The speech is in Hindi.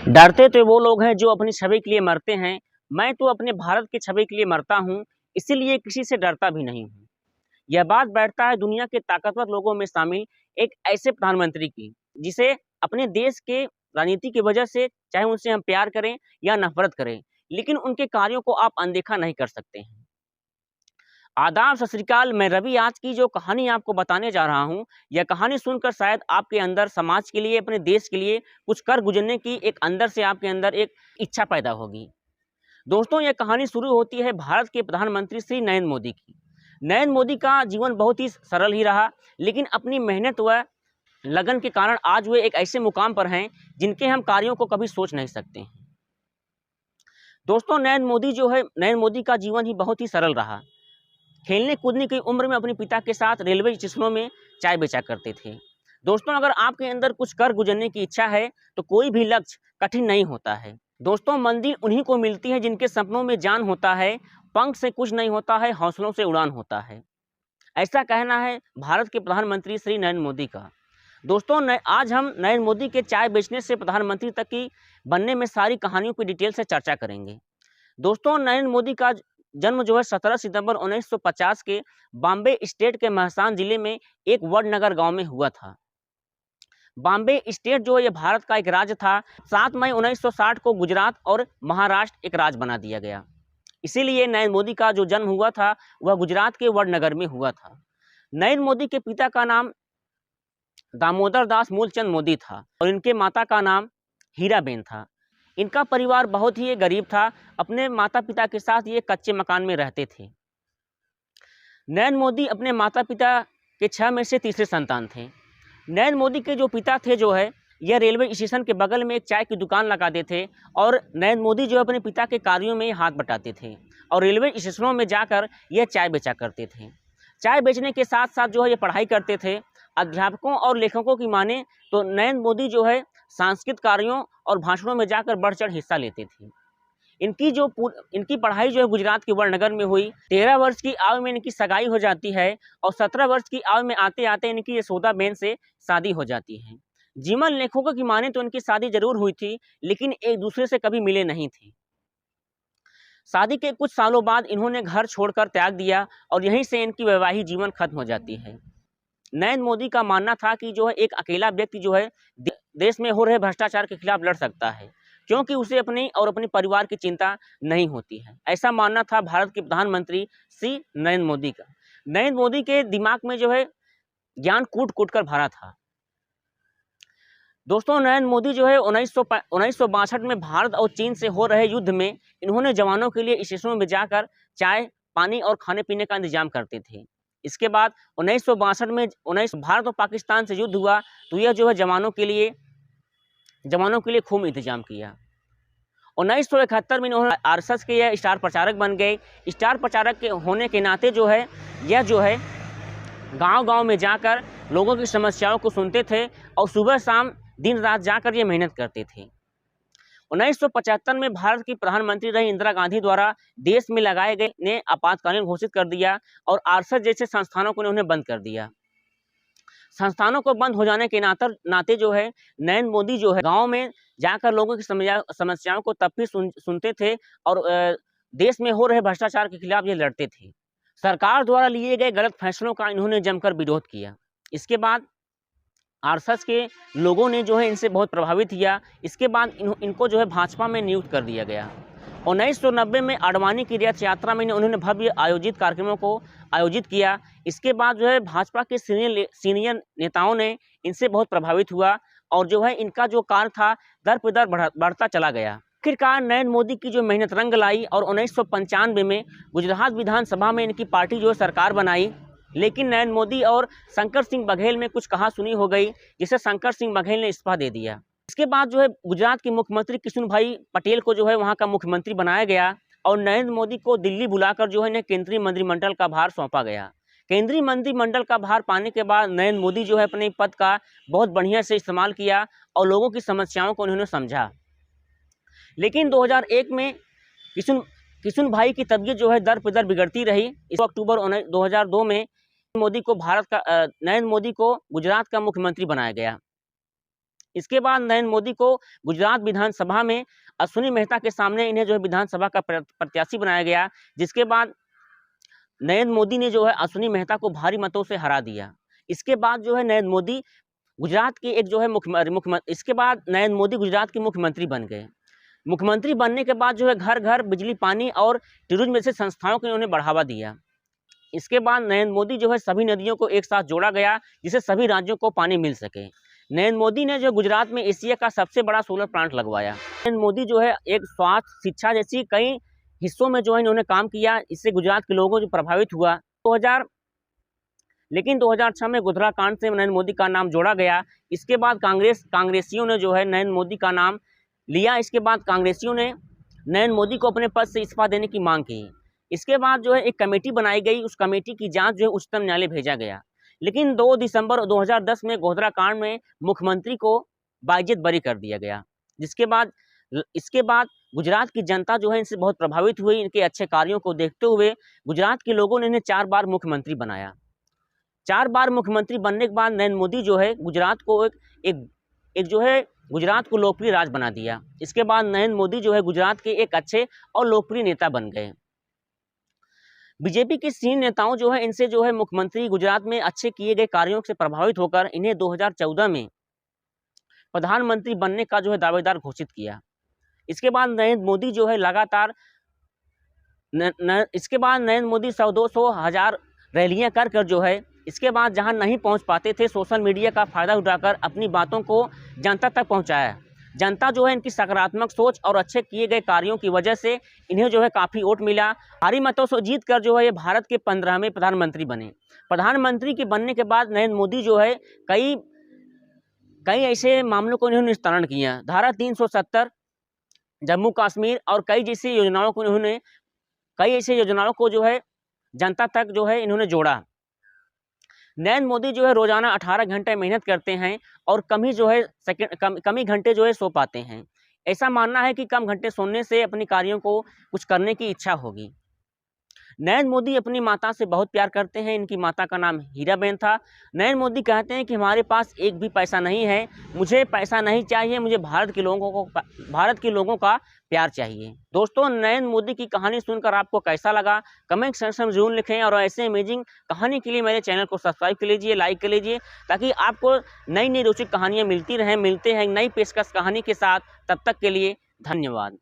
डरते तो वो लोग हैं जो अपनी छवि के लिए मरते हैं। मैं तो अपने भारत की छवि के लिए मरता हूँ, इसीलिए किसी से डरता भी नहीं हूँ। यह बात बैठता है दुनिया के ताकतवर लोगों में शामिल एक ऐसे प्रधानमंत्री की, जिसे अपने देश के राजनीति की वजह से चाहे उनसे हम प्यार करें या नफरत करें, लेकिन उनके कार्यों को आप अनदेखा नहीं कर सकते हैं। आदाब, सत श्री अकाल। मैं रवि आज की जो कहानी आपको बताने जा रहा हूँ, यह कहानी सुनकर शायद आपके अंदर समाज के लिए, अपने देश के लिए कुछ कर गुजरने की एक अंदर से आपके अंदर एक इच्छा पैदा होगी। दोस्तों, यह कहानी शुरू होती है भारत के प्रधानमंत्री श्री नरेंद्र मोदी की। नरेंद्र मोदी का जीवन बहुत ही सरल ही रहा, लेकिन अपनी मेहनत व लगन के कारण आज वे एक ऐसे मुकाम पर हैं जिनके हम कार्यों को कभी सोच नहीं सकते हैं। दोस्तों, नरेंद्र मोदी का जीवन ही बहुत ही सरल रहा। खेलने कूदने की उम्र में अपने पिता के साथ रेलवे स्टेशनों में चाय बेचा करते थे। दोस्तों, अगर आपके अंदर कुछ कर गुजरने की इच्छा है तो कोई भी लक्ष्य कठिन नहीं होता है। दोस्तों, मंजिल उन्हीं को मिलती है जिनके सपनों में जान होता है, पंख से कुछ नहीं होता है, हौसलों से उड़ान होता है। ऐसा कहना है भारत के प्रधानमंत्री श्री नरेंद्र मोदी का। दोस्तों, आज हम नरेंद्र मोदी के चाय बेचने से प्रधानमंत्री तक की बनने में सारी कहानियों की डिटेल से चर्चा करेंगे। दोस्तों, नरेंद्र मोदी का जन्म जो है 17 सितंबर 1950 के बॉम्बे स्टेट के महसान जिले में एक वडनगर गांव में हुआ था। बॉम्बे स्टेट जो है ये भारत का एक राज्य था। 7 मई 1960 को गुजरात और महाराष्ट्र एक राज्य बना दिया गया। इसीलिए नरेंद्र मोदी का जो जन्म हुआ था वह गुजरात के वडनगर में हुआ था। नरेंद्र मोदी के पिता का नाम दामोदर दास मूलचंद मोदी था और इनके माता का नाम हीराबेन था। इनका परिवार बहुत ही गरीब था। अपने माता पिता के साथ ये कच्चे मकान में रहते थे। नरेंद्र मोदी अपने माता पिता के 6 में से तीसरे संतान थे। नरेंद्र मोदी के जो पिता थे जो है यह रेलवे स्टेशन के बगल में एक चाय की दुकान लगाते थे और नरेंद्र मोदी जो अपने पिता के कार्यों में हाथ बटाते थे और रेलवे स्टेशनों में जाकर यह चाय बेचा करते थे। चाय बेचने के साथ साथ जो है ये पढ़ाई करते थे। अध्यापकों और लेखकों की माने तो नरेंद्र मोदी जो है सांस्कृतिक कार्यों और भाषणों में जाकर बढ़ चढ़ हिस्सा लेते थे। इनकी पढ़ाई जो है गुजरात के वडनगर में हुई। 13 वर्ष की आयु में इनकी सगाई हो जाती है और 17 वर्ष की आयु में आते आते इनकी यशोदाबेन से शादी हो जाती है। जीवन लेखकों की माने तो इनकी शादी जरूर हुई थी, लेकिन एक दूसरे से कभी मिले नहीं थे। शादी के कुछ सालों बाद इन्होंने घर छोड़कर त्याग दिया और यहीं से इनकी वैवाहिक जीवन खत्म हो जाती है। नरेंद्र मोदी का मानना था कि जो है एक अकेला व्यक्ति जो है देश में हो रहे भ्रष्टाचार के खिलाफ लड़ सकता है, क्योंकि उसे अपनी और अपने परिवार की चिंता नहीं होती है। ऐसा मानना था भारत के प्रधानमंत्री श्री नरेंद्र मोदी का। नरेंद्र मोदी के दिमाग में जो है ज्ञान कूट कूट कर भरा था। दोस्तों, नरेंद्र मोदी जो है 1962 में भारत और चीन से हो रहे युद्ध में इन्होंने जवानों के लिए स्टेशनों में जाकर चाय, पानी और खाने पीने का इंतजाम करते थे। इसके बाद 1962 में भारत और पाकिस्तान से युद्ध हुआ तो यह जो है जवानों के लिए खूब इंतजाम किया। 1971 में इन्होंने आरएसएस के यह स्टार प्रचारक बन गए। स्टार प्रचारक के होने के नाते जो है यह जो है गांव-गांव में जाकर लोगों की समस्याओं को सुनते थे और सुबह शाम दिन रात जाकर ये मेहनत करते थे। 1975 में भारत की प्रधानमंत्री रही इंदिरा गांधी द्वारा देश में लगाए गए ने आपातकालीन घोषित कर दिया और आरएसएस जैसे संस्थानों को उन्होंने बंद कर दिया। संस्थानों को बंद हो जाने के नाते जो है नरेंद्र मोदी जो है गांव में जाकर लोगों की समस्याओं को तब भी सुनते थे और देश में हो रहे भ्रष्टाचार के खिलाफ ये लड़ते थे। सरकार द्वारा लिए गए गलत फैसलों का इन्होंने जमकर विरोध किया। इसके बाद आरएसएस के लोगों ने जो है इनसे बहुत प्रभावित किया। इसके बाद इनको जो है भाजपा में नियुक्त कर दिया गया। 1990 में आडवाणी की रथ यात्रा में उन्होंने भव्य कार्यक्रमों को आयोजित किया। इसके बाद जो है भाजपा के सीनियर नेताओं ने इनसे बहुत प्रभावित हुआ और जो है इनका जो कार्य था दर पे दर बढ़ता चला गया। आखिरकार नरेंद्र मोदी की जो मेहनत रंग लाई और 1995 में गुजरात विधानसभा में इनकी पार्टी जो है सरकार बनाई। लेकिन नरेंद्र मोदी और शंकर सिंह बघेल में कुछ कहा-सुनी हो गई, जिसे शंकर सिंह बघेल ने इस्तीफा दे दिया। इसके बाद जो है गुजरात के मुख्यमंत्री किशुनभाई पटेल को जो है वहाँ का मुख्यमंत्री बनाया गया और नरेंद्र मोदी को दिल्ली बुलाकर जो है इन्हें केंद्रीय मंत्रिमंडल का भार सौंपा गया। केंद्रीय मंत्रिमंडल का भार पाने के बाद नरेंद्र मोदी जो है अपने पद का बहुत बढ़िया से इस्तेमाल किया और लोगों की समस्याओं को उन्होंने समझा। लेकिन 2001 में किशुनभाई की तबीयत जो है दर पे दर बिगड़ती रही। इस अक्टूबर 2002 में नरेंद्र मोदी को गुजरात का मुख्यमंत्री बनाया गया। इसके बाद नरेंद्र मोदी को गुजरात विधानसभा में अश्विनी मेहता के सामने इन्हें जो है विधानसभा का प्रत्याशी बनाया गया, जिसके बाद नरेंद्र मोदी ने जो है अश्विनी मेहता को भारी मतों से हरा दिया। इसके बाद जो है नरेंद्र मोदी गुजरात के एक जो है इसके बाद नरेंद्र मोदी गुजरात के मुख्यमंत्री बन गए। मुख्यमंत्री बनने के बाद जो है घर घर बिजली, पानी और टूरिज्म जैसे संस्थाओं को इन्होंने बढ़ावा दिया। इसके बाद नरेंद्र मोदी जो है सभी नदियों को एक साथ जोड़ा गया, जिससे सभी राज्यों को पानी मिल सके। नरेंद्र मोदी ने जो गुजरात में एशिया का सबसे बड़ा सोलर प्लांट लगवाया। नरेंद्र मोदी जो है एक स्वास्थ्य, शिक्षा जैसी कई हिस्सों में जो है इन्होंने काम किया, इससे गुजरात के लोगों जो प्रभावित हुआ। 2006 में गोधरा कांड से नरेंद्र मोदी का नाम जोड़ा गया। इसके बाद कांग्रेसियों ने जो है नरेंद्र मोदी का नाम लिया। इसके बाद कांग्रेसियों ने नरेंद्र मोदी को अपने पद से इस्तीफा देने की मांग की। इसके बाद जो है एक कमेटी बनाई गई, उस कमेटी की जांच जो है उच्चतम न्यायालय भेजा गया। लेकिन 2 दिसंबर 2010 में गोधरा कांड में मुख्यमंत्री को बाइज्जत बरी कर दिया गया। इसके बाद गुजरात की जनता जो है इनसे बहुत प्रभावित हुई। इनके अच्छे कार्यों को देखते हुए गुजरात के लोगों ने इन्हें 4 बार मुख्यमंत्री बनाया। 4 बार मुख्यमंत्री बनने के बाद नरेंद्र मोदी जो है गुजरात को एक जो है गुजरात को लोकप्रिय राज्य बना दिया। इसके बाद नरेंद्र मोदी जो है गुजरात के एक अच्छे और लोकप्रिय नेता बन गए। बीजेपी के सीनियर नेताओं जो है इनसे जो है मुख्यमंत्री गुजरात में अच्छे किए गए कार्यों से प्रभावित होकर इन्हें 2014 में प्रधानमंत्री बनने का जो है दावेदार घोषित किया। इसके बाद नरेंद्र मोदी जो है लगातार इसके बाद नरेंद्र मोदी 100-200 हज़ार रैलियां कर जो है इसके बाद जहां नहीं पहुंच पाते थे, सोशल मीडिया का फ़ायदा उठाकर अपनी बातों को जनता तक पहुंचाया। जनता जो है इनकी सकारात्मक सोच और अच्छे किए गए कार्यों की वजह से इन्हें जो है काफ़ी वोट मिला। भारी मतों से जीत कर जो है ये भारत के 15वें प्रधानमंत्री बने। प्रधानमंत्री के बनने के बाद नरेंद्र मोदी जो है कई ऐसे मामलों को इन्होंने निस्तारण किया। धारा 370, जम्मू कश्मीर और कई ऐसी योजनाओं को जो है जनता तक जो है इन्होंने जोड़ा। नरेंद्र मोदी जो है रोजाना 18 घंटे मेहनत करते हैं और कम ही घंटे जो है सो पाते हैं। ऐसा मानना है कि कम घंटे सोने से अपनी कार्यों को कुछ करने की इच्छा होगी। नरेंद्र मोदी अपनी माता से बहुत प्यार करते हैं। इनकी माता का नाम हीराबेन था। नरेंद्र मोदी कहते हैं कि हमारे पास एक भी पैसा नहीं है, मुझे पैसा नहीं चाहिए, मुझे भारत के लोगों का प्यार चाहिए। दोस्तों, नरेंद्र मोदी की कहानी सुनकर आपको कैसा लगा कमेंट सेक्शन में जरूर लिखें और ऐसे अमेजिंग कहानी के लिए मेरे चैनल को सब्सक्राइब कर लीजिए, लाइक कर लीजिए, ताकि आपको नई रोचक कहानियाँ मिलती रहें। मिलते हैं नई पेशकश कहानी के साथ। तब तक के लिए धन्यवाद।